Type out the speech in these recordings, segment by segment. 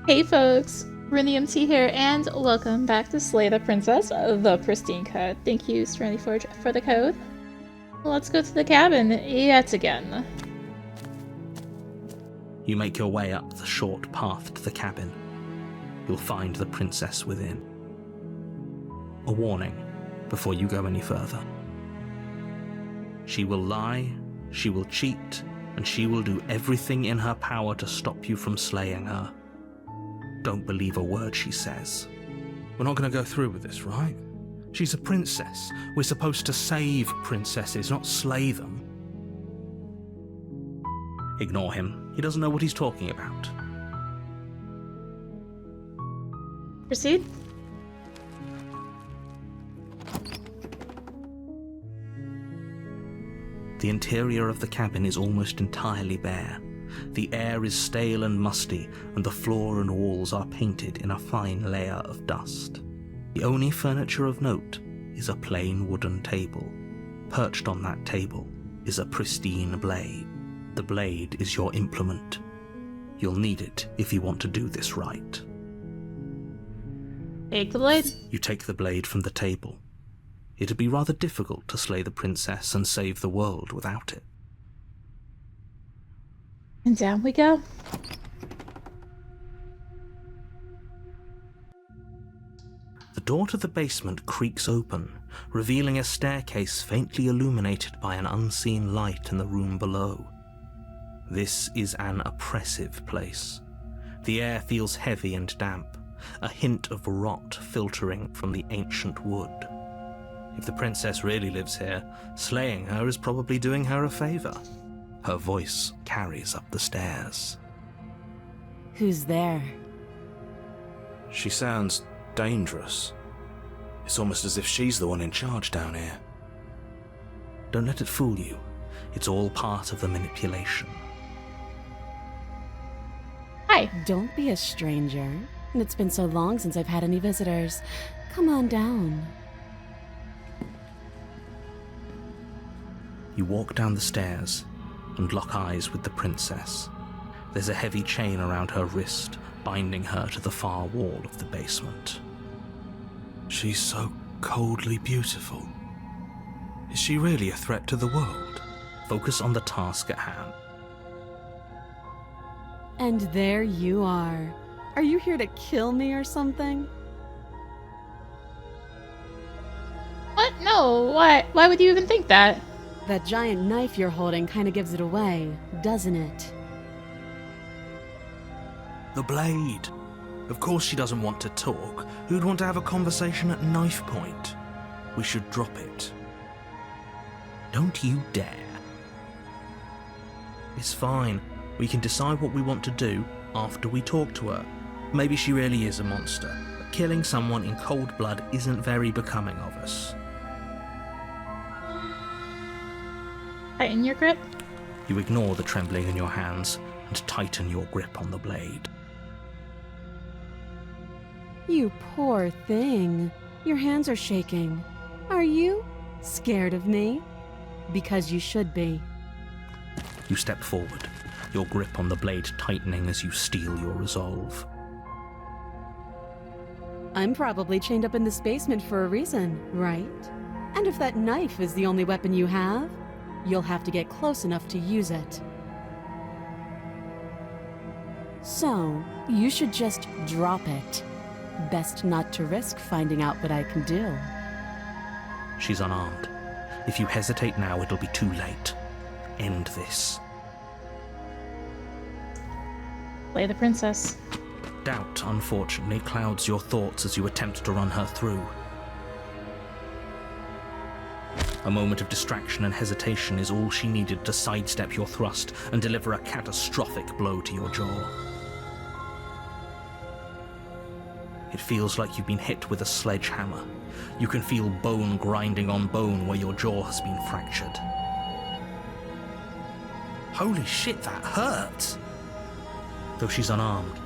Hey folks, rinimt here, and welcome back to Slay the Princess, the Pristine Cut. Thank you, Serenity Forge, for the code. Let's go to the cabin yet again. You make your way up the short path to the cabin. You'll find the princess within. A warning before you go any further. She will lie, she will cheat, and she will do everything in her power to stop you from slaying her. Don't believe a word she says. We're not going to go through with this, right? She's a princess. We're supposed to save princesses, not slay them. Ignore him. He doesn't know what he's talking about. Proceed. The interior of the cabin is almost entirely bare. The air is stale and musty, and the floor and walls are painted in a fine layer of dust. The only furniture of note is a plain wooden table. Perched on that table is a pristine blade. The blade is your implement. You'll need it if you want to do this right. Take the blade. You take the blade from the table. It'd be rather difficult to slay the princess and save the world without it. And down we go. The door to the basement creaks open, revealing a staircase faintly illuminated by an unseen light in the room below. This is an oppressive place. The air feels heavy and damp, a hint of rot filtering from the ancient wood. If the princess really lives here, slaying her is probably doing her a favor. Her voice carries up the stairs. Who's there? She sounds dangerous. It's almost as if she's the one in charge down here. Don't let it fool you. It's all part of the manipulation. Hi. Don't be a stranger. It's been so long since I've had any visitors. Come on down. You walk down the stairs and lock eyes with the princess. There's a heavy chain around her wrist, binding her to the far wall of the basement. She's so coldly beautiful. Is she really a threat to the world? Focus on the task at hand. And there you are. Are you here to kill me or something? What? No, why? Why would you even think that? That giant knife you're holding kind of gives it away, doesn't it? The blade. Of course she doesn't want to talk. Who'd want to have a conversation at knife point? We should drop it. Don't you dare. It's fine. We can decide what we want to do after we talk to her. Maybe she really is a monster, but killing someone in cold blood isn't very becoming of us. Tighten your grip. You ignore the trembling in your hands and tighten your grip on the blade. You poor thing. Your hands are shaking. Are you scared of me? Because you should be. You step forward, your grip on the blade tightening as you steel your resolve. I'm probably chained up in this basement for a reason, right? And if that knife is the only weapon you have, you'll have to get close enough to use it. So, you should just drop it. Best not to risk finding out what I can do. She's unarmed. If you hesitate now, it'll be too late. End this. Slay the princess. Doubt, unfortunately, clouds your thoughts as you attempt to run her through. A moment of distraction and hesitation is all she needed to sidestep your thrust and deliver a catastrophic blow to your jaw. It feels like you've been hit with a sledgehammer. You can feel bone grinding on bone where your jaw has been fractured. Holy shit, that hurts! Though she's unarmed,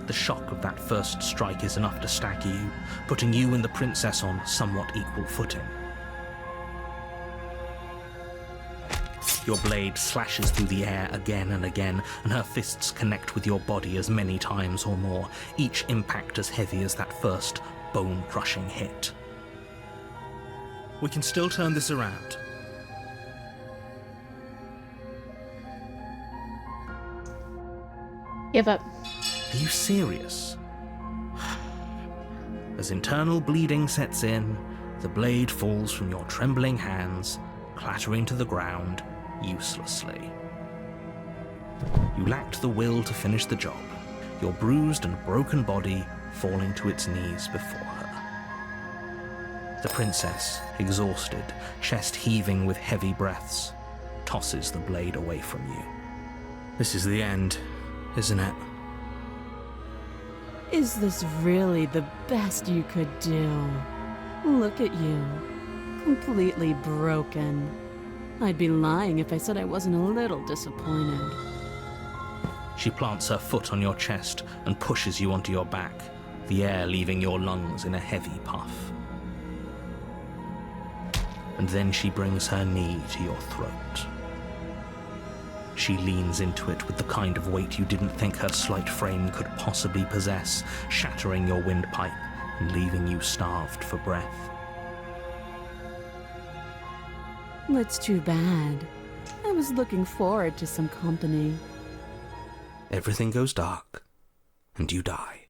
the shock of that first strike is enough to stagger you, putting you and the princess on somewhat equal footing. Your blade slashes through the air again and again, and her fists connect with your body as many times or more, each impact as heavy as that first bone-crushing hit. We can still turn this around. Give up. Are you serious? As internal bleeding sets in, the blade falls from your trembling hands, clattering to the ground uselessly. You lacked the will to finish the job, your bruised and broken body falling to its knees before her. The princess, exhausted, chest heaving with heavy breaths, tosses the blade away from you. This is the end, isn't it? Is this really the best you could do? Look at you. Completely broken. I'd be lying if I said I wasn't a little disappointed. She plants her foot on your chest and pushes you onto your back, the air leaving your lungs in a heavy puff. And then she brings her knee to your throat. She leans into it with the kind of weight you didn't think her slight frame could possibly possess, shattering your windpipe and leaving you starved for breath. That's too bad. I was looking forward to some company. Everything goes dark, and you die.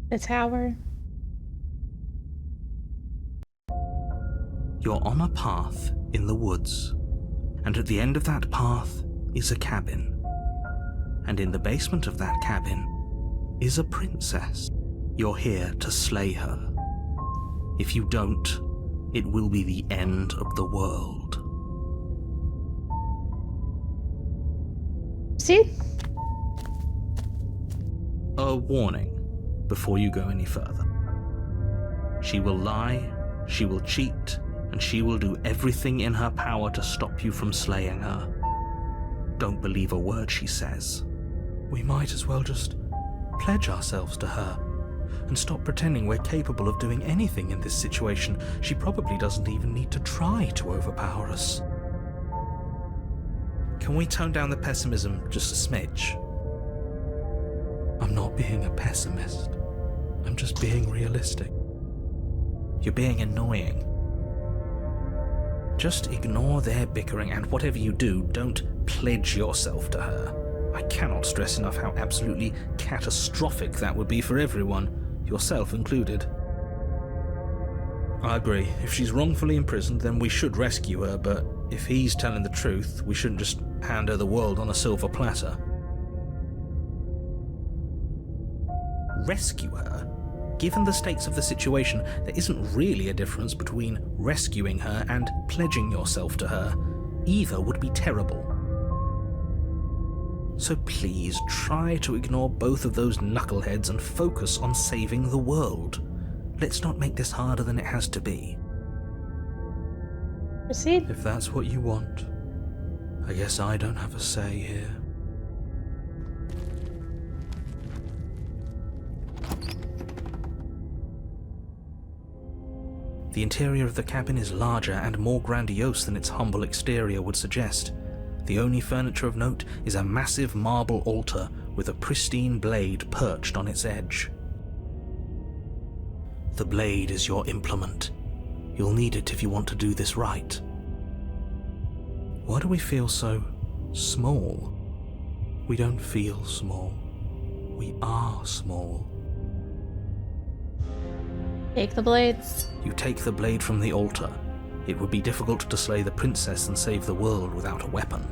The tower. You're on a path in the woods, and at the end of that path is a cabin. And in the basement of that cabin is a princess. You're here to slay her. If you don't, it will be the end of the world. See? A warning before you go any further. She will lie, she will cheat, and she will do everything in her power to stop you from slaying her. Don't believe a word she says. We might as well just pledge ourselves to her and stop pretending we're capable of doing anything in this situation. She probably doesn't even need to try to overpower us. Can we tone down the pessimism just a smidge? I'm not being a pessimist. I'm just being realistic. You're being annoying. Just ignore their bickering, and whatever you do, don't pledge yourself to her. I cannot stress enough how absolutely catastrophic that would be for everyone, yourself included. I agree. If she's wrongfully imprisoned, then we should rescue her, but if he's telling the truth, we shouldn't just hand her the world on a silver platter. Rescue her? Given the stakes of the situation, there isn't really a difference between rescuing her and pledging yourself to her. Either would be terrible. So please, try to ignore both of those knuckleheads and focus on saving the world. Let's not make this harder than it has to be. Proceed. If that's what you want, I guess I don't have a say here. The interior of the cabin is larger and more grandiose than its humble exterior would suggest. The only furniture of note is a massive marble altar with a pristine blade perched on its edge. The blade is your implement. You'll need it if you want to do this right. Why do we feel so small? We don't feel small. We are small. Take the blades. You take the blade from the altar. It would be difficult to slay the princess and save the world without a weapon.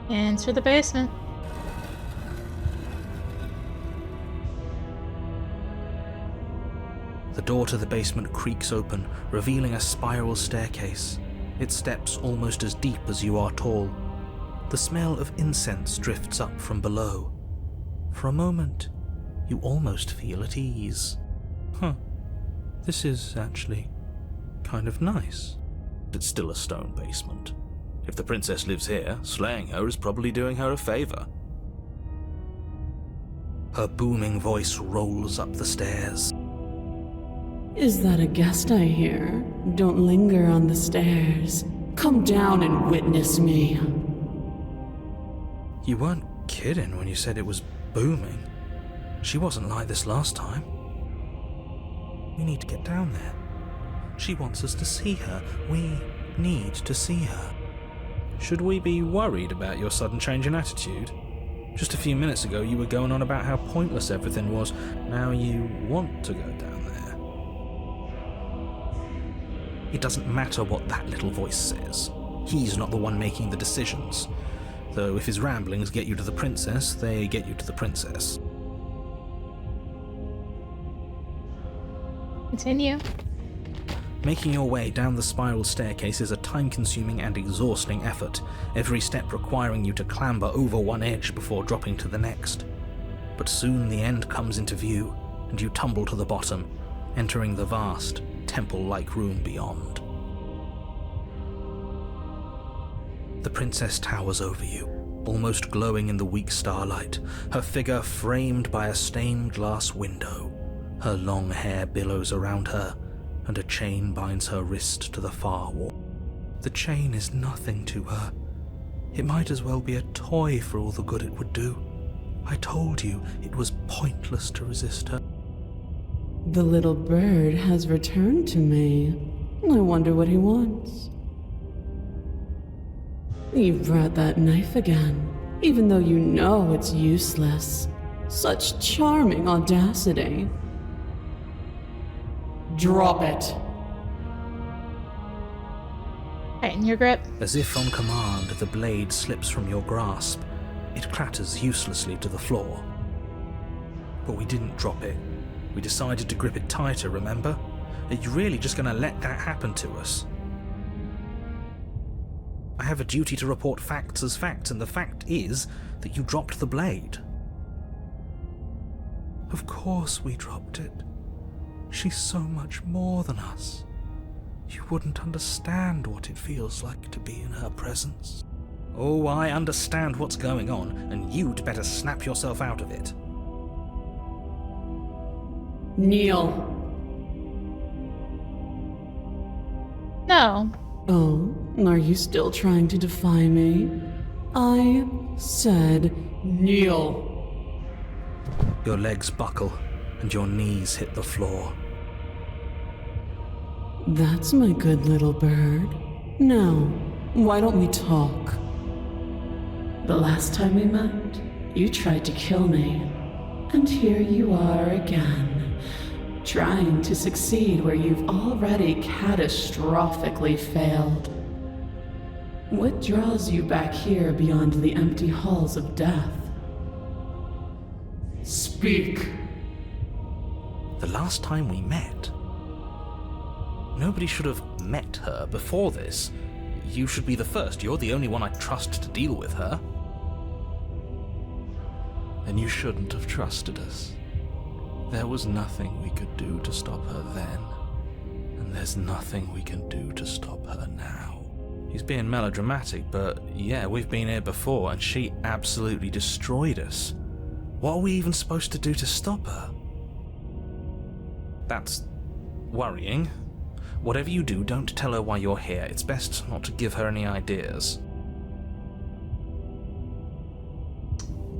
Enter the basement. The door to the basement creaks open, revealing a spiral staircase. Its steps almost as deep as you are tall. The smell of incense drifts up from below. For a moment, you almost feel at ease. This is actually kind of nice. It's still a stone basement. If the princess lives here, slaying her is probably doing her a favor. Her booming voice rolls up the stairs. Is that a guest I hear? Don't linger on the stairs. Come down and witness me. You weren't kidding when you said it was booming. She wasn't like this last time. We need to get down there. She wants us to see her. We need to see her. Should we be worried about your sudden change in attitude? Just a few minutes ago you were going on about how pointless everything was. Now you want to go down there. It doesn't matter what that little voice says. He's not the one making the decisions. Though if his ramblings get you to the princess, they get you to the princess. Continue. Making your way down the spiral staircase is a time-consuming and exhausting effort, every step requiring you to clamber over one edge before dropping to the next. But soon the end comes into view, and you tumble to the bottom, entering the vast, temple-like room beyond. The princess towers over you, almost glowing in the weak starlight, her figure framed by a stained glass window. Her long hair billows around her, and a chain binds her wrist to the far wall. The chain is nothing to her. It might as well be a toy for all the good it would do. I told you it was pointless to resist her. The little bird has returned to me. I wonder what he wants. You brought that knife again, even though you know it's useless. Such charming audacity. Drop it. Tighten your grip. As if on command, the blade slips from your grasp. It clatters uselessly to the floor. But we didn't drop it. We decided to grip it tighter, remember? Are you really just going to let that happen to us? I have a duty to report facts as facts, and the fact is that you dropped the blade. Of course we dropped it. She's so much more than us. You wouldn't understand what it feels like to be in her presence. Oh, I understand what's going on, and you'd better snap yourself out of it. Kneel. No. Oh, are you still trying to defy me? I said kneel. Your legs buckle, and your knees hit the floor. That's my good little bird. Now, why don't we talk? The last time we met, you tried to kill me. And here you are again, trying to succeed where you've already catastrophically failed. What draws you back here beyond the empty halls of death? Speak. The last time we met, nobody should have met her before this. You should be the first. You're the only one I trust to deal with her. Then you shouldn't have trusted us. There was nothing we could do to stop her then, and there's nothing we can do to stop her now. He's being melodramatic, but yeah, we've been here before, and she absolutely destroyed us. What are we even supposed to do to stop her? That's worrying. Whatever you do, don't tell her why you're here. It's best not to give her any ideas.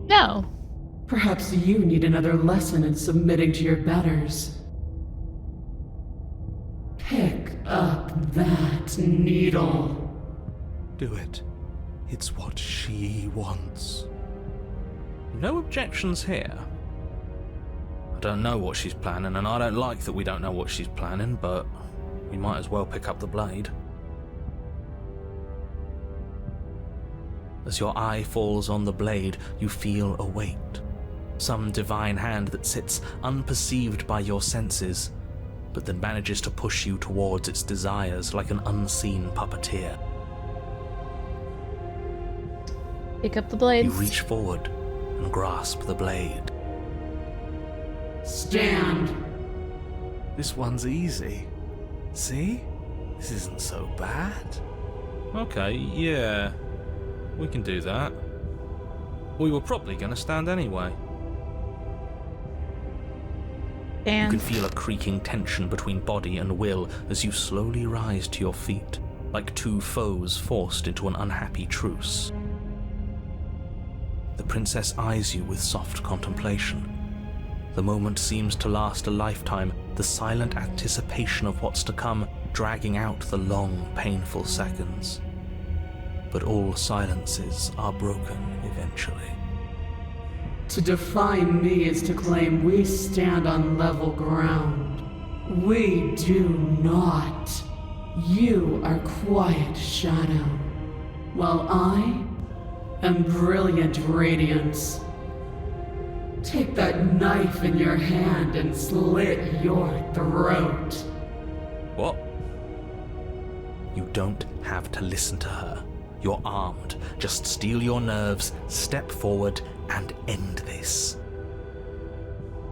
No. Perhaps you need another lesson in submitting to your betters. Pick up that needle. Do it. It's what she wants. No objections here. I don't know what she's planning, and I don't like that we don't know what she's planning, but we might as well pick up the blade. As your eye falls on the blade, you feel a weight. Some divine hand that sits unperceived by your senses, but that manages to push you towards its desires like an unseen puppeteer. Pick up the blades. You reach forward and grasp the blade. Stand. This one's easy. See? This isn't so bad. Okay, yeah. We can do that. We were probably going to stand anyway. And You can feel a creaking tension between body and will as you slowly rise to your feet, like two foes forced into an unhappy truce. The princess eyes you with soft contemplation. The moment seems to last a lifetime, the silent anticipation of what's to come dragging out the long, painful seconds. But all silences are broken eventually. To defy me is to claim we stand on level ground. We do not. You are quiet shadow, while I am brilliant radiance. Take that knife in your hand and slit your throat. What? You don't have to listen to her. You're armed. Just steel your nerves, step forward, and end this.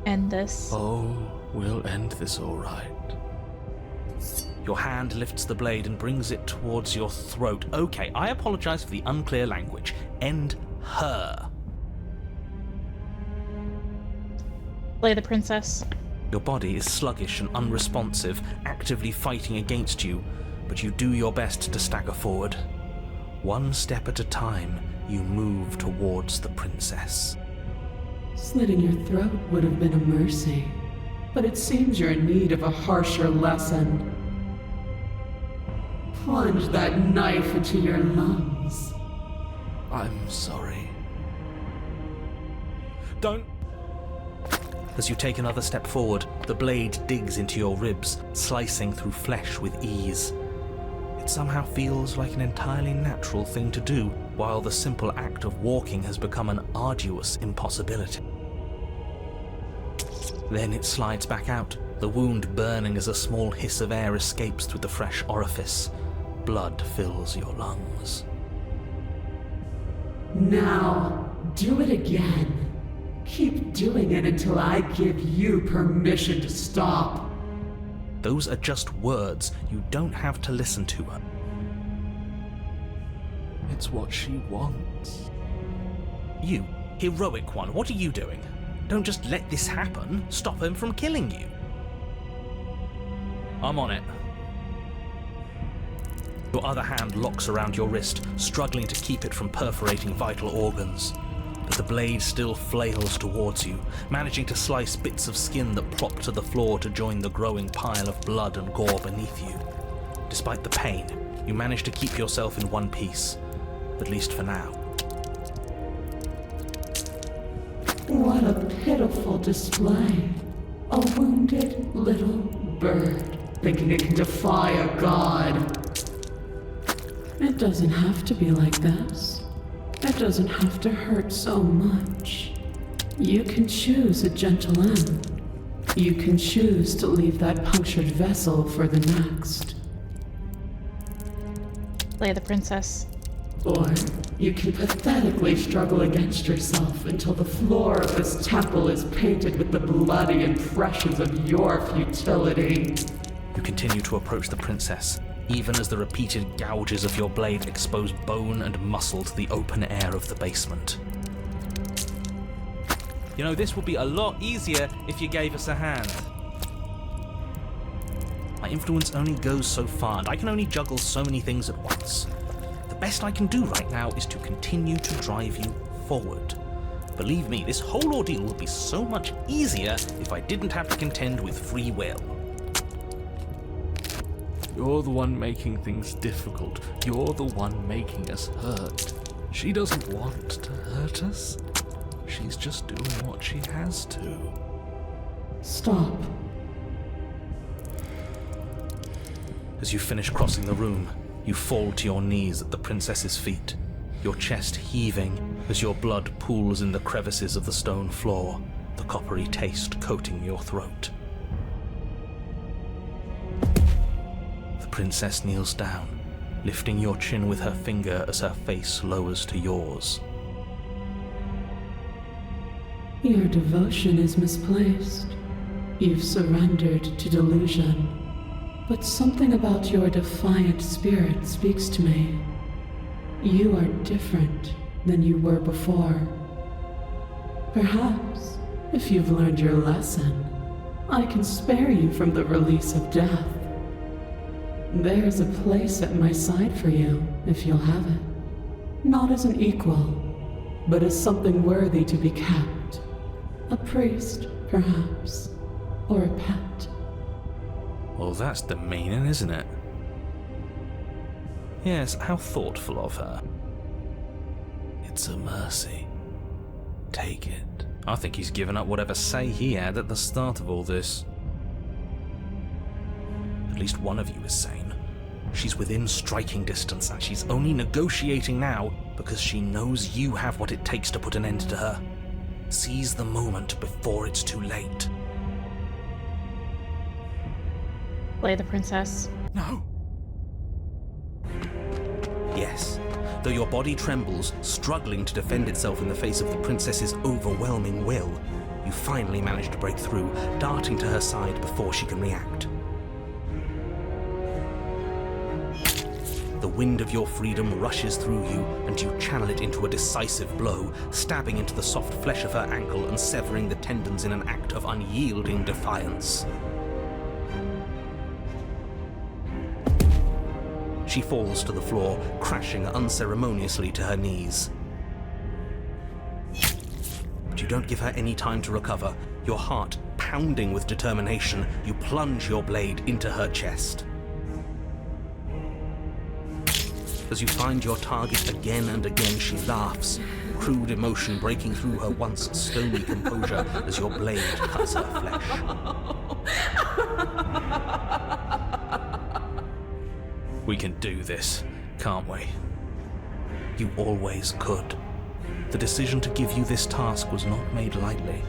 end this. Oh, we'll end this all right. Your hand lifts the blade and brings it towards your throat. Okay, I apologize for the unclear language. End her. Slay the princess. Your body is sluggish and unresponsive, actively fighting against you, but you do your best to stagger forward. One step at a time, you move towards the princess. Slitting your throat would have been a mercy, but it seems you're in need of a harsher lesson. Plunge that knife into your lungs. I'm sorry. Don't! As you take another step forward, the blade digs into your ribs, slicing through flesh with ease. It somehow feels like an entirely natural thing to do, while the simple act of walking has become an arduous impossibility. Then it slides back out, the wound burning as a small hiss of air escapes through the fresh orifice. Blood fills your lungs. Now, do it again. Keep doing it until I give you permission to stop. Those are just words. You don't have to listen to her. It's what she wants. You, heroic one, what are you doing? Don't just let this happen. Stop him from killing you. I'm on it. Your other hand locks around your wrist, struggling to keep it from perforating vital organs. But the blade still flails towards you, managing to slice bits of skin that plop to the floor to join the growing pile of blood and gore beneath you. Despite the pain, you manage to keep yourself in one piece, at least for now. What a pitiful display. A wounded little bird, thinking it can defy a god. It doesn't have to be like this. It doesn't have to hurt so much. You can choose a gentle end. You can choose to leave that punctured vessel for the next. Slay the princess. Or you can pathetically struggle against yourself until the floor of this temple is painted with the bloody impressions of your futility. You continue to approach the princess, even as the repeated gouges of your blade expose bone and muscle to the open air of the basement. You know, this would be a lot easier if you gave us a hand. My influence only goes so far, and I can only juggle so many things at once. The best I can do right now is to continue to drive you forward. Believe me, this whole ordeal would be so much easier if I didn't have to contend with free will. You're the one making things difficult. You're the one making us hurt. She doesn't want to hurt us. She's just doing what she has to. Stop. As you finish crossing the room, you fall to your knees at the princess's feet, your chest heaving as your blood pools in the crevices of the stone floor, the coppery taste coating your throat. The princess kneels down, lifting your chin with her finger as her face lowers to yours. Your devotion is misplaced. You've surrendered to delusion. But something about your defiant spirit speaks to me. You are different than you were before. Perhaps, if you've learned your lesson, I can spare you from the release of death. There's a place at my side for you, if you'll have it. Not as an equal, but as something worthy to be kept. A priest, perhaps, or a pet. Well, that's demeaning, isn't it? Yes, how thoughtful of her. It's a mercy. Take it. I think he's given up whatever say he had at the start of all this. At least one of you is sane. She's within striking distance, and she's only negotiating now because she knows you have what it takes to put an end to her. Seize the moment before it's too late. Slay the princess. No. Yes. Though your body trembles, struggling to defend itself in the face of the princess's overwhelming will, you finally manage to break through, darting to her side before she can react. The wind of your freedom rushes through you, and you channel it into a decisive blow, stabbing into the soft flesh of her ankle and severing the tendons in an act of unyielding defiance. She falls to the floor, crashing unceremoniously to her knees. But you don't give her any time to recover. Your heart pounding with determination, you plunge your blade into her chest. As you find your target again and again, she laughs, crude emotion breaking through her once stony composure as your blade cuts her flesh. We can do this, can't we? You always could. The decision to give you this task was not made lightly.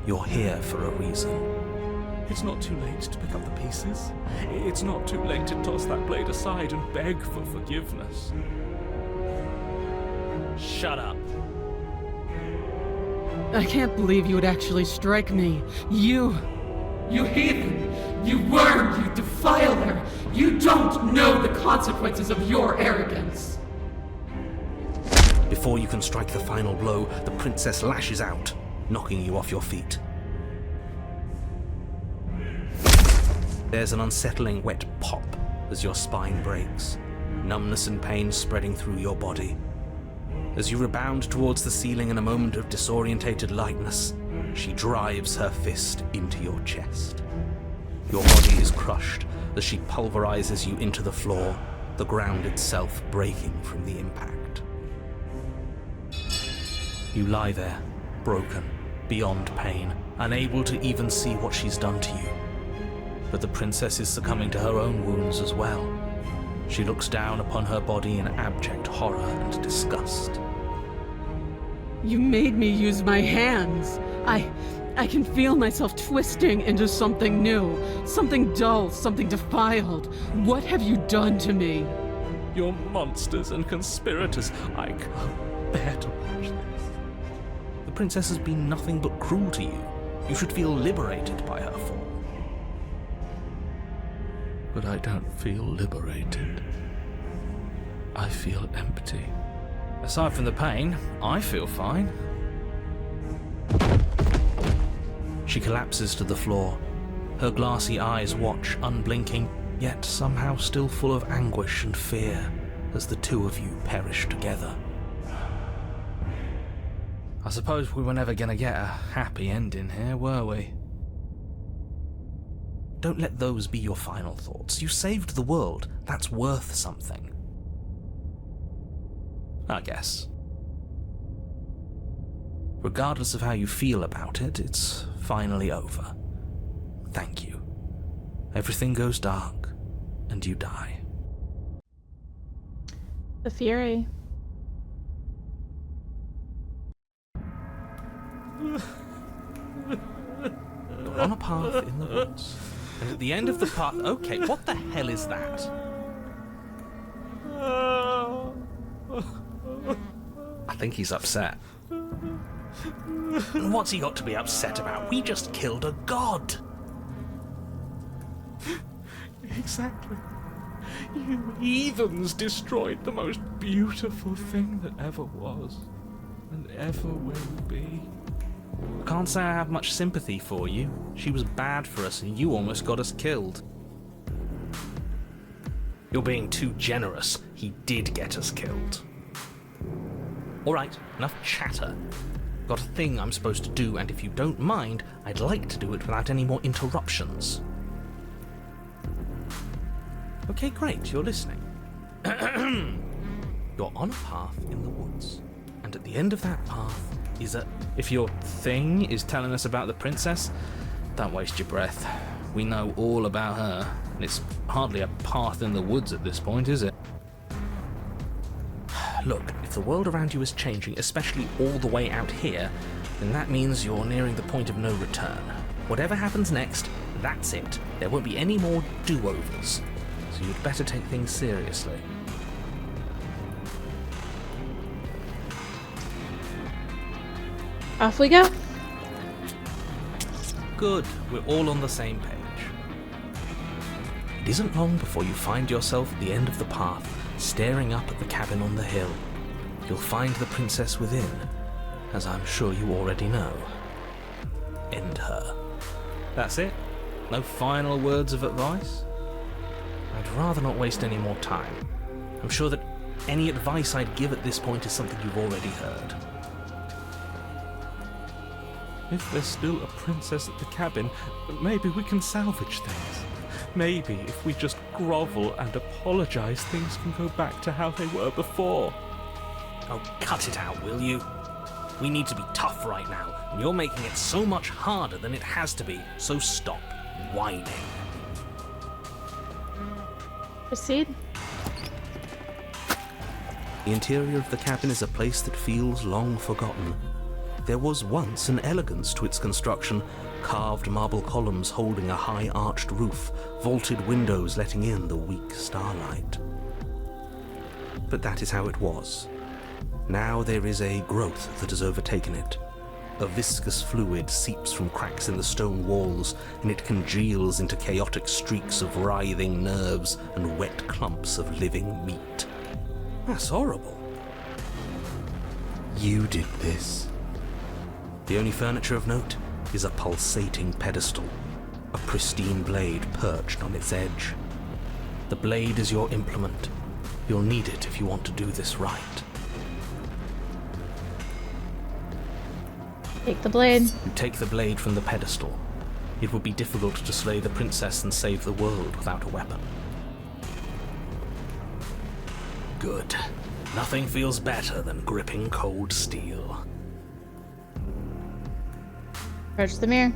You're here for a reason. It's not too late to pick up the pieces. It's not too late to toss that blade aside and beg for forgiveness. Shut up. I can't believe you would actually strike me. You heathen! You worm! You defiler! You don't know the consequences of your arrogance! Before you can strike the final blow, the princess lashes out, knocking you off your feet. There's an unsettling wet pop as your spine breaks, numbness and pain spreading through your body. As you rebound towards the ceiling in a moment of disorientated lightness, she drives her fist into your chest. Your body is crushed as she pulverizes you into the floor, the ground itself breaking from the impact. You lie there, broken, beyond pain, unable to even see what she's done to you. But the princess is succumbing to her own wounds as well. She looks down upon her body in abject horror and disgust. You made me use my hands. I can feel myself twisting into something new, something dull, something defiled. What have you done to me? You're monsters and conspirators. I can't bear to watch this. The princess has been nothing but cruel to you. You should feel liberated by her fall. But I don't feel liberated. I feel empty. Aside from the pain, I feel fine. She collapses to the floor. Her glassy eyes watch, unblinking, yet somehow still full of anguish and fear, as the two of you perish together. I suppose we were never going to get a happy ending here, were we? Don't let those be your final thoughts. You saved the world. That's worth something. I guess. Regardless of how you feel about it, it's finally over. Thank you. Everything goes dark, and you die. The Fury. You're on a path in the woods, and at the end of the path... Okay, what the hell is that? I think he's upset. And what's he got to be upset about? We just killed a god. Exactly. You heathens destroyed the most beautiful thing that ever was and ever will be. I can't say I have much sympathy for you. She was bad for us and you almost got us killed. You're being too generous. He did get us killed. Alright, enough chatter. Got a thing I'm supposed to do, and if you don't mind, I'd like to do it without any more interruptions. Okay, great, you're listening. You're on a path in the woods, and at the end of that path is a... If your thing is telling us about the princess, don't waste your breath. We know all about her, and it's hardly a path in the woods at this point, is it? Look, if the world around you is changing, especially all the way out here, then that means you're nearing the point of no return. Whatever happens next, that's it. There won't be any more do-overs. So you'd better take things seriously. Off we go. Good, we're all on the same page. It isn't long before you find yourself at the end of the path, staring up at the cabin on the hill. You'll find the princess within, as I'm sure you already know. End her. That's it? No final words of advice? I'd rather not waste any more time. I'm sure that any advice I'd give at this point is something you've already heard. If there's still a princess at the cabin, maybe we can salvage things. Maybe if we just grovel and apologize, things can go back to how they were before. Oh, cut it out, will you? We need to be tough right now, and you're making it so much harder than it has to be, so stop whining. Proceed. The interior of the cabin is a place that feels long forgotten. There was once an elegance to its construction, carved marble columns holding a high arched roof, vaulted windows letting in the weak starlight. But that is how it was. Now there is a growth that has overtaken it. A viscous fluid seeps from cracks in the stone walls, and it congeals into chaotic streaks of writhing nerves and wet clumps of living meat. That's horrible. You did this. The only furniture of note is a pulsating pedestal, a pristine blade perched on its edge. The blade is your implement. You'll need it if you want to do this right. Take the blade. You take the blade from the pedestal. It would be difficult to slay the princess and save the world without a weapon. Good. Nothing feels better than gripping cold steel. Approach the mirror.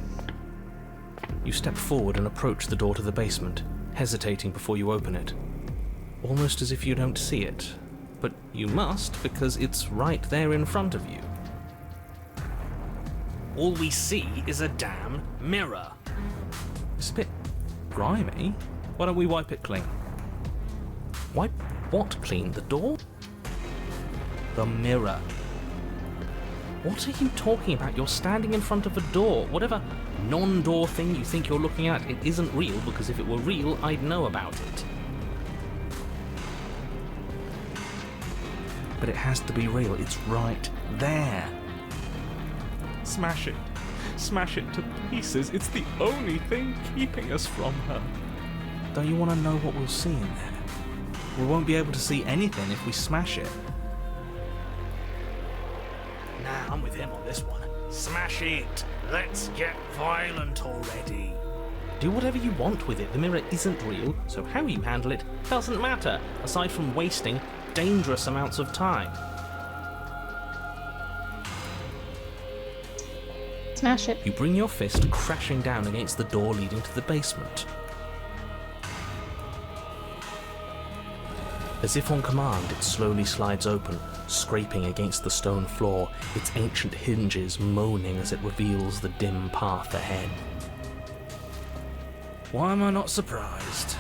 You step forward and approach the door to the basement, hesitating before you open it. Almost as if you don't see it. But you must, because it's right there in front of you. All we see is a damn mirror. It's a bit grimy. Why don't we wipe it clean? Wipe what clean? The door? The mirror. What are you talking about? You're standing in front of a door. Whatever non-door thing you think you're looking at, it isn't real, because if it were real, I'd know about it. But it has to be real. It's right there. Smash it. Smash it to pieces. It's the only thing keeping us from her. Don't you want to know what we'll see in there? We won't be able to see anything if we smash it. Nah, I'm with him on this one. Smash it! Let's get violent already. Do whatever you want with it. The mirror isn't real, so how you handle it doesn't matter, aside from wasting dangerous amounts of time. Smash it. You bring your fist crashing down against the door leading to the basement. As if on command, it slowly slides open, scraping against the stone floor, its ancient hinges moaning as it reveals the dim path ahead. Why am I not surprised?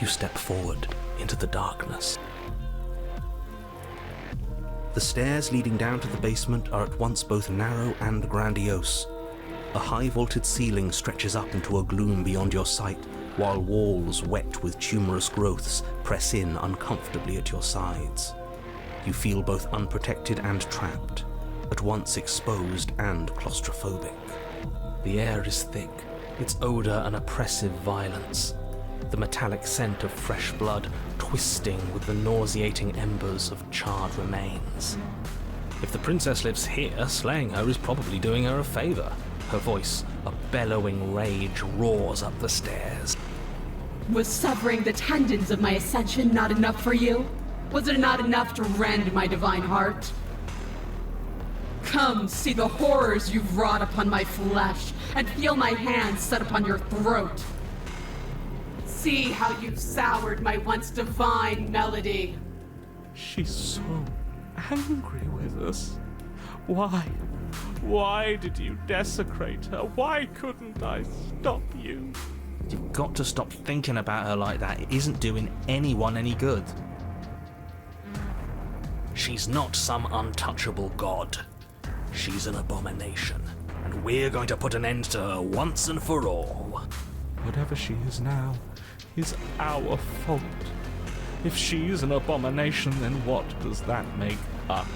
You step forward into the darkness. The stairs leading down to the basement are at once both narrow and grandiose. A high vaulted ceiling stretches up into a gloom beyond your sight, while walls wet with tumorous growths press in uncomfortably at your sides. You feel both unprotected and trapped. at once exposed and claustrophobic. The air is thick, its odour an oppressive violence, the metallic scent of fresh blood twisting with the nauseating embers of charred remains. If the princess lives here, slaying her is probably doing her a favour. Her voice, a bellowing rage, roars up the stairs. Was severing the tendons of my ascension not enough for you? Was it not enough to rend my divine heart? Come, see the horrors you've wrought upon my flesh, and feel my hands set upon your throat. See how you've soured my once divine melody. She's so angry with us. Why? Why did you desecrate her? Why couldn't I stop you? You've got to stop thinking about her like that. It isn't doing anyone any good. She's not some untouchable god. She's an abomination, and we're going to put an end to her once and for all. Whatever she is now is our fault. If she's an abomination, then what does that make us?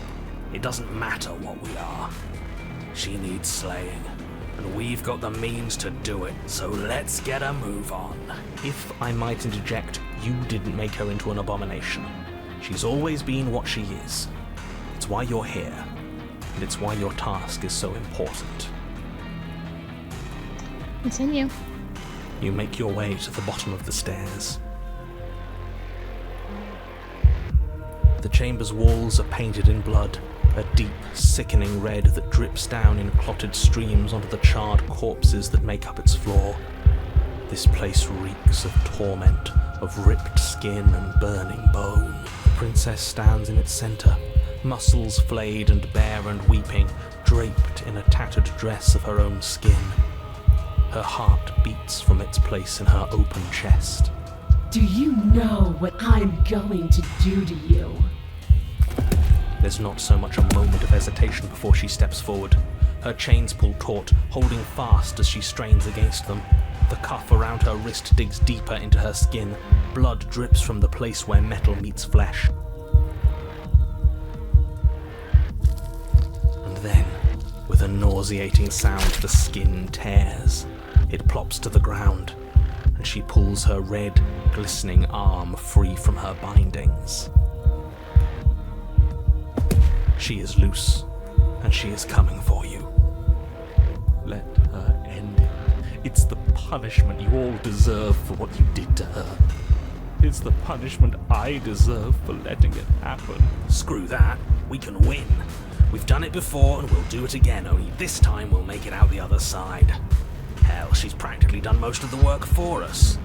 It doesn't matter what we are. She needs slaying, and we've got the means to do it, so let's get a move on. If I might interject, you didn't make her into an abomination. She's always been what she is. It's why you're here, and it's why your task is so important. Continue. You make your way to the bottom of the stairs. The chamber's walls are painted in blood, a deep, sickening red that drips down in clotted streams onto the charred corpses that make up its floor. This place reeks of torment, of ripped skin and burning bone. The princess stands in its centre, muscles flayed and bare and weeping, draped in a tattered dress of her own skin. Her heart beats from its place in her open chest. Do you know what I'm going to do to you? There's not so much a moment of hesitation before she steps forward. Her chains pull taut, holding fast as she strains against them. The cuff around her wrist digs deeper into her skin. Blood drips from the place where metal meets flesh. And then, with a nauseating sound, the skin tears. It plops to the ground, and she pulls her red, glistening arm free from her bindings. She is loose, and she is coming for you. Let her end it. It's the punishment you all deserve for what you did to her. It's the punishment I deserve for letting it happen. Screw that. We can win. We've done it before, and we'll do it again, only this time we'll make it out the other side. Hell, she's practically done most of the work for us.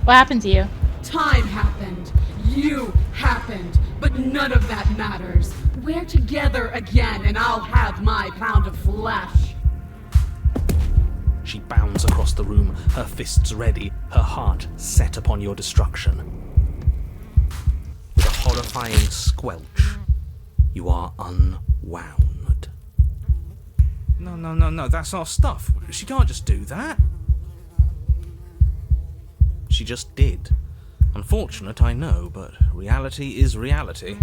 What happened to you? Time happened. You happened. But none of that matters. We're together again, and I'll have my pound of flesh. She bounds across the room, her fists ready, her heart set upon your destruction. With a horrifying squelch, you are unwound. No, that's our stuff. She can't just do that. She just did. Unfortunate, I know, but reality is reality.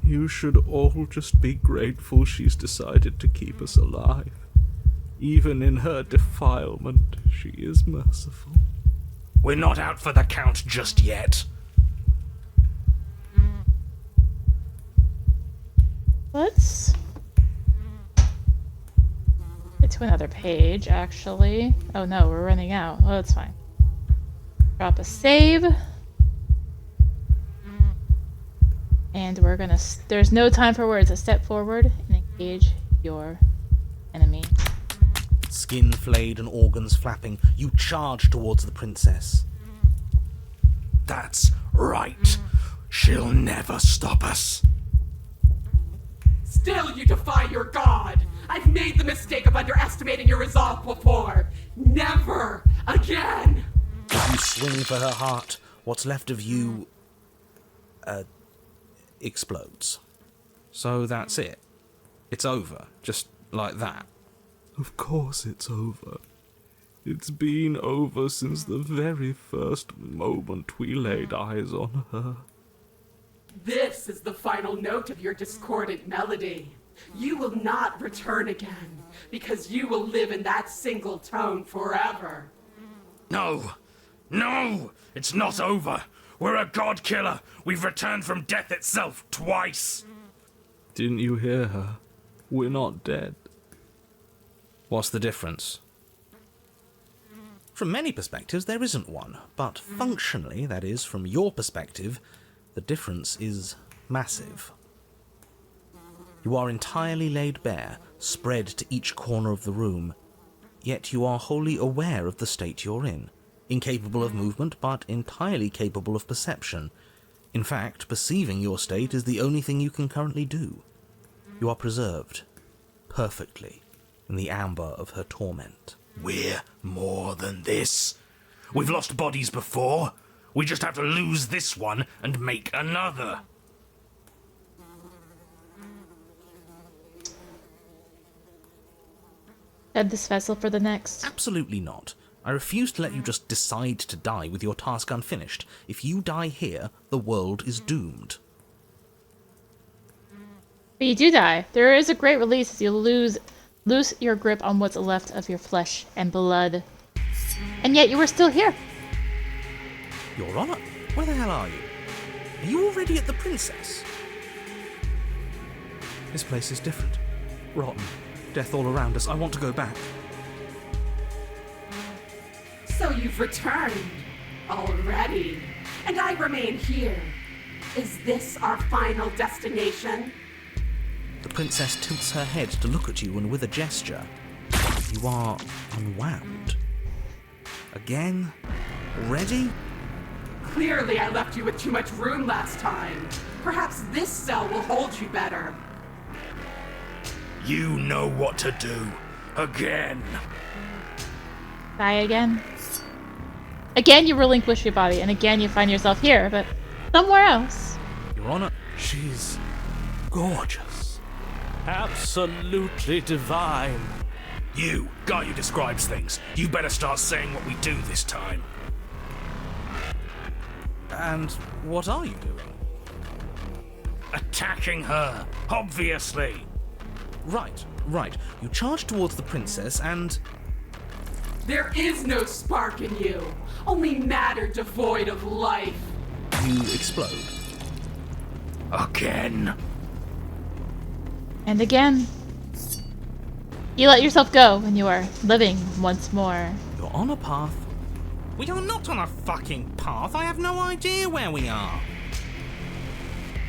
You should all just be grateful she's decided to keep us alive. Even in her defilement, she is merciful. We're not out for the count just yet. Let's get to another page, actually. Oh no, we're running out. Oh, that's fine. Drop a save. And we're gonna... There's no time for words. A step forward and engage your enemy. Skin flayed and organs flapping, you charge towards the princess. That's right. She'll never stop us. Still you defy your god! I've made the mistake of underestimating your resolve before! Never again! As you swing for her heart, what's left of you... explodes. So that's it. It's over. Just like that. Of course it's over. It's been over since the very first moment we laid eyes on her. This is the final note of your discordant melody. You will not return again, because you will live in that single tone forever. No! No! It's not over! We're a god killer! We've returned from death itself twice! Didn't you hear her? We're not dead. What's the difference? From many perspectives, there isn't one, but functionally, that is, from your perspective, the difference is massive. You are entirely laid bare, spread to each corner of the room, yet you are wholly aware of the state you're in, incapable of movement, but entirely capable of perception. In fact, perceiving your state is the only thing you can currently do. You are preserved, perfectly, in the amber of her torment. We're more than this. We've lost bodies before. We just have to lose this one and make another. Add this vessel for the next. Absolutely not. I refuse to let you just decide to die with your task unfinished. If you die here, the world is doomed. But you do die. There is a great release as you lose your grip on what's left of your flesh and blood. And yet you are still here. Your Honor, where the hell are you? Are you already at the Princess? This place is different. Rotten. Death all around us. I want to go back. So you've returned already, and I remain here. Is this our final destination? The Princess tilts her head to look at you, and with a gesture, you are unwound. Again? Already? Clearly I left you with too much room last time. Perhaps this cell will hold you better. You know what to do. Again. Die again. Again you relinquish your body, and again you find yourself here, but somewhere else. Your Honor, She's gorgeous. Absolutely divine. You, guy who describes things, you better start saying what we do this time. and what are you doing? Attacking her, obviously. Right. You charge towards the princess and... There is no spark in you, only matter devoid of life. you explode. Again. And again. You let yourself go and you are living once more. You're on a path. We are not on a fucking path. I have no idea where we are.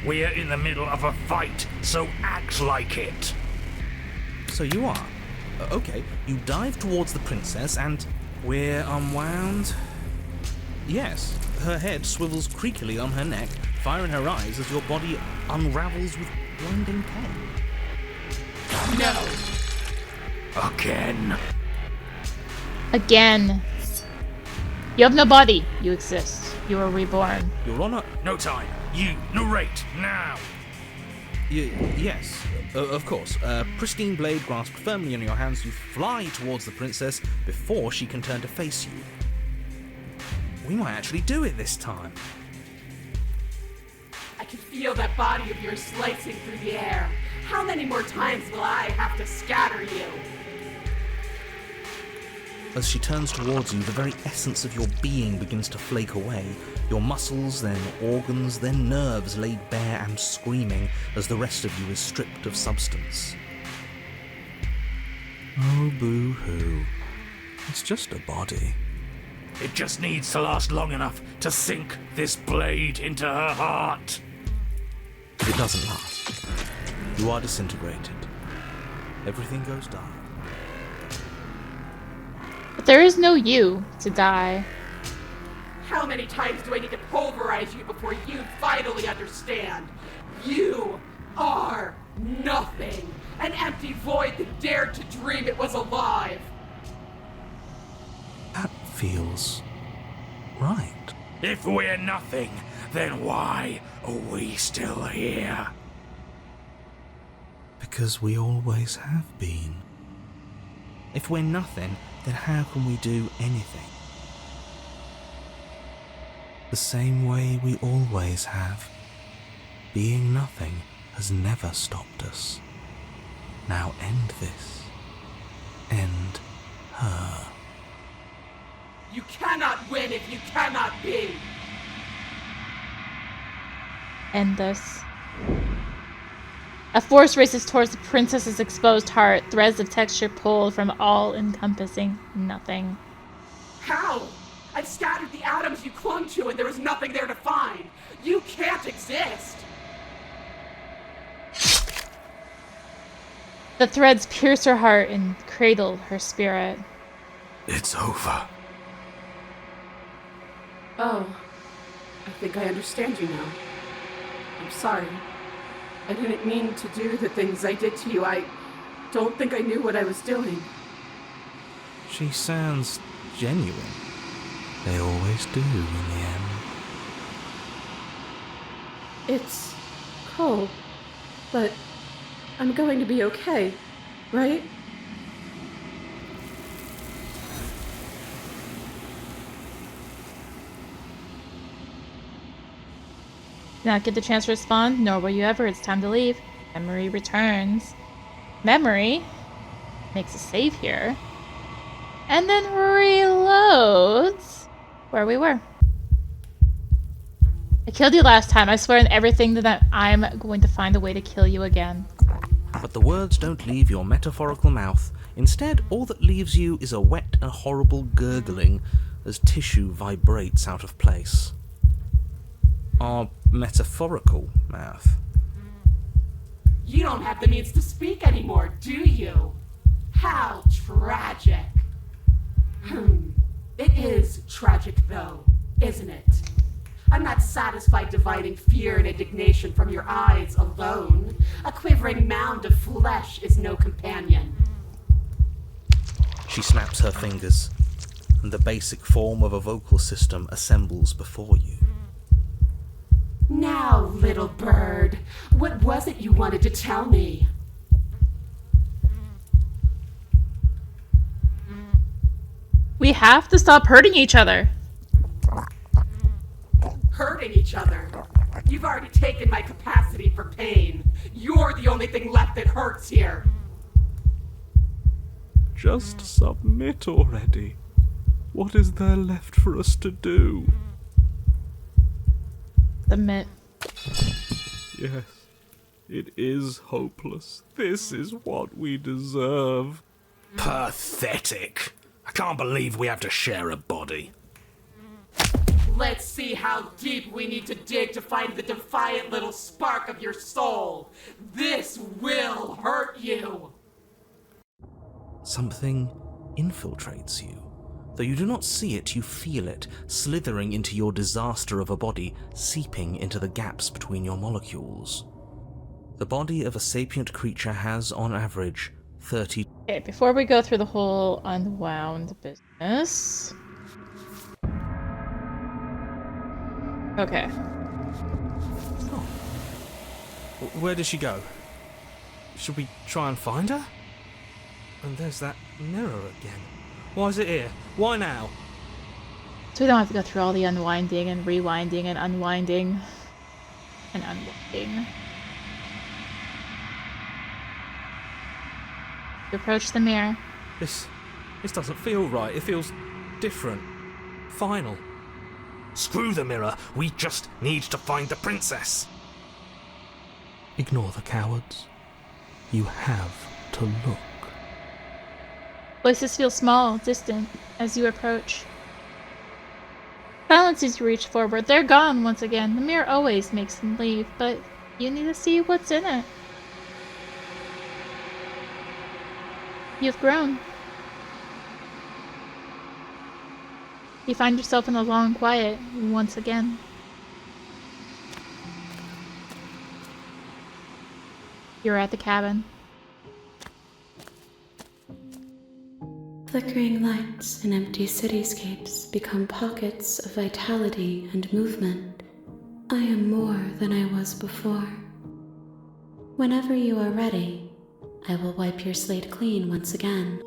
We're in the middle of a fight, so act like it. So you are. Okay, you dive towards the princess and... We're unwound? Yes. Her head swivels creakily on her neck, fire in her eyes as your body unravels with blinding pain. No. Again. Again. You have no body. You exist. You are reborn. Your Honor... No time. You narrate now. Yes, of course. Pristine blade grasped firmly in your hands, you fly towards the princess before she can turn to face you. We might actually do it this time. I can feel that body of yours slicing through the air. How many more times will I have to scatter you? As she turns towards you, the very essence of your being begins to flake away. Your muscles, then organs, then nerves laid bare and screaming as the rest of you is stripped of substance. Oh, boo-hoo. It's just a body. It just needs to last long enough to sink this blade into her heart. It doesn't last. You are disintegrated. Everything goes dark. But there is no you to die. How many times do I need to pulverize you before you finally understand? You are nothing. An empty void that dared to dream it was alive. That feels right. If we're nothing, then why are we still here? Because we always have been. If we're nothing, then how can we do anything? The same way we always have. Being nothing has never stopped us. Now end this. End her. You cannot win if you cannot be! End this. A force races towards the princess's exposed heart, threads of texture pulled from all-encompassing nothing. How? I've scattered the atoms you clung to and there is nothing there to find. You can't exist! The threads pierce her heart and cradle her spirit. It's over. Oh, I think I understand you now. I'm sorry. I didn't mean to do the things I did to you. I don't think I knew what I was doing. She sounds genuine. They always do in the end. It's cold, but I'm going to be okay, right? Not get the chance to respond, nor will you ever. It's time to leave. Memory returns. Memory makes a save here. And then reloads where we were. I killed you last time. I swear on everything that I'm going to find a way to kill you again. But the words don't leave your metaphorical mouth. Instead, all that leaves you is a wet and horrible gurgling as tissue vibrates out of place. Our metaphorical mouth. You don't have the means to speak anymore, do you? How tragic. It is tragic, though, isn't it? I'm not satisfied dividing fear and indignation from your eyes alone. A quivering mound of flesh is no companion. She snaps her fingers, and the basic form of a vocal system assembles before you. Now, little bird, what was it you wanted to tell me? We have to stop hurting each other. Hurting each other? You've already taken my capacity for pain. You're the only thing left that hurts here. Just submit already. What is there left for us to do? Submit. Yes, it is hopeless. This is what we deserve. Pathetic. I can't believe we have to share a body. Let's see how deep we need to dig to find the defiant little spark of your soul. This will hurt you. Something infiltrates you. Though you do not see it, you feel it, slithering into your disaster of a body, seeping into the gaps between your molecules. The body of a sapient creature has, on average, 30... Okay, before we go through the whole unwound business... Okay. Oh. Where did she go? Should we try and find her? And there's that mirror again. Why is it here? Why now? So we don't have to go through all the unwinding and rewinding and unwinding and unwinding. You approach the mirror. This doesn't feel right. It feels different. Final. Screw the mirror. We just need to find the princess. Ignore the cowards. You have to look. Voices feel small, distant, as you approach. Silence as you reach forward. They're gone once again. The mirror always makes them leave, but you need to see what's in it. You've grown. You find yourself in a long quiet once again. You're at the cabin. Flickering lights in empty cityscapes become pockets of vitality and movement. I am more than I was before. Whenever you are ready, I will wipe your slate clean once again.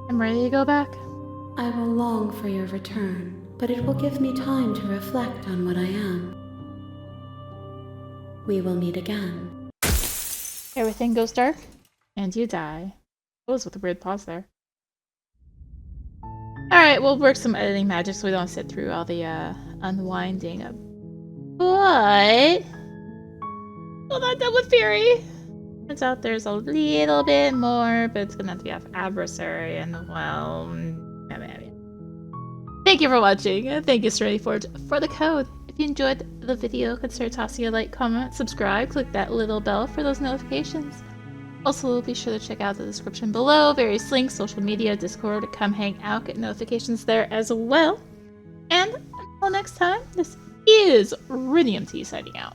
I'm ready to go back. I will long for your return, but it will give me time to reflect on what I am. We will meet again. Everything goes dark, and you die. What was with a weird pause there? Alright, we'll work some editing magic so we don't sit through all the unwinding of. But still not done with Fury. Turns out there's a little bit more, but it's gonna have to be off adversary, and well, thank you for watching, and thank you Serenity Forge for the code. If you enjoyed the video, consider tossing a like, comment, subscribe, click that little bell for those notifications. Also, be sure to check out the description below, various links, social media, Discord, to come hang out, get notifications there as well. And until next time, this is rinimt signing out.